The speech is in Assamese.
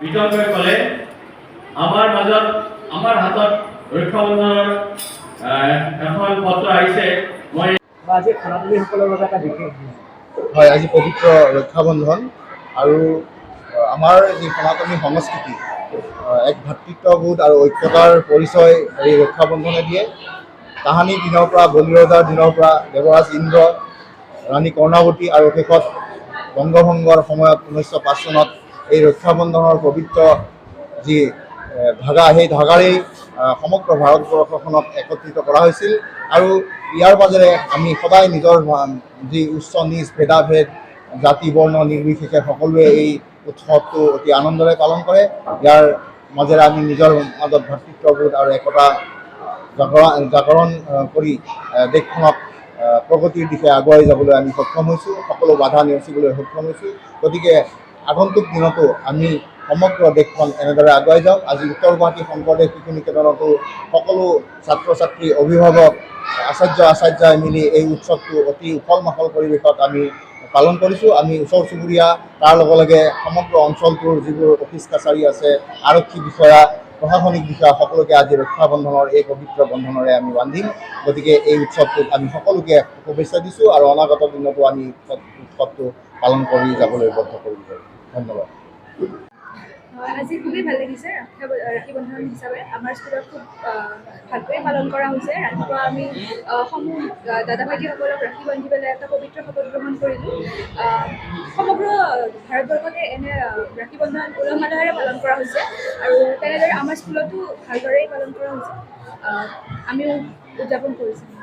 বিতৰ্কই ক'লে আমাৰ হাতত ৰক্ষাবন্ধনৰ এখন পত্ৰ আহিছে। মই আজি খানাতলীসকলৰ বাবে এটা বিশেষ দিন। হয়, আজি পবিত্ৰ ৰক্ষাবন্ধন আৰু আমাৰ যি সনাতনী সংস্কৃতি এক ভাতৃত্ববোধ আৰু ঐক্যতাৰ পৰিচয় এই ৰক্ষাবন্ধনে দিয়ে। তাহানিৰ দিনৰ পৰা বলিৰজাৰ দিনৰ পৰা দেৱৰাজ ইন্দ্ৰ, ৰাণী কৰ্ণাৱতী আৰু শেষত বংগভংগৰ সময়ত 1905 চনত এই ৰক্ষাবন্ধনৰ পবিত্ৰ যি ধাগা, সেই ধাগাৰেই সমগ্ৰ ভাৰতবৰ্ষখনক একত্ৰিত কৰা হৈছিল। আৰু ইয়াৰ মাজেৰে আমি সদায় নিজৰ যি উচ্চ নিচ ভেদাভেদ জাতি বৰ্ণ নিৰ্বিশেষে সকলোৱে এই উৎসৱটো অতি আনন্দৰে পালন কৰে। ইয়াৰ মাজেৰে আমি নিজৰ মাজত ভাতৃত্ববোধ আৰু একতা জাগৰণ কৰি দেশখনক প্ৰগতিৰ দিশে আগুৱাই যাবলৈ আমি সক্ষম হৈছোঁ, সকলো বাধা নেওচিবলৈ সক্ষম হৈছোঁ। গতিকে আগন্তুক দিনতো আমি সমগ্ৰ দেশখন এনেদৰে আগুৱাই যাওক। আজি উত্তৰ গুৱাহাটী শংকৰদেৱ শিশু নিকেতনতো সকলো ছাত্ৰ ছাত্ৰী, অভিভাৱক, আচাৰ্যই মিলি এই উৎসৱটো অতি উখল মাখল পৰিৱেশত আমি পালন কৰিছোঁ। আমি ওচৰ চুবুৰীয়া, তাৰ লগে লগে সমগ্ৰ অঞ্চলটোৰ যিবোৰ অফিচ কাছাৰী আছে, আৰক্ষী বিষয়া, প্ৰশাসনিক বিষয়া, সকলোকে আজি ৰক্ষাবন্ধনৰ এই পবিত্ৰ বন্ধনেৰে আমি বান্ধিম। গতিকে এই উৎসৱটোত আমি সকলোকে শুভেচ্ছা দিছোঁ আৰু অনাগত দিনতো আমি উৎসৱটো পালন কৰি যাবলৈ বদ্ধ কৰিব পাৰিম। ধন্যবাদ। আজি খুবেই ভাল লাগিছে। ৰাখী বন্ধন হিচাপে আমাৰ স্কুলত খুব ভালকৈ পালন কৰা হৈছে। ৰাতিপুৱা আমি সমূহ দাদা ভাইটিসকলক ৰাখী বান্ধি পেলাই এটা পবিত্ৰ শপত গ্ৰহণ কৰিলোঁ। সমগ্ৰ ভাৰতবৰ্ষতে এনে ৰাখী বন্ধন উলহ মালহেৰে পালন কৰা হৈছে আৰু তেনেদৰে আমাৰ স্কুলতো ভালদৰেই পালন কৰা হৈছে। আমিও উদযাপন কৰিছোঁ।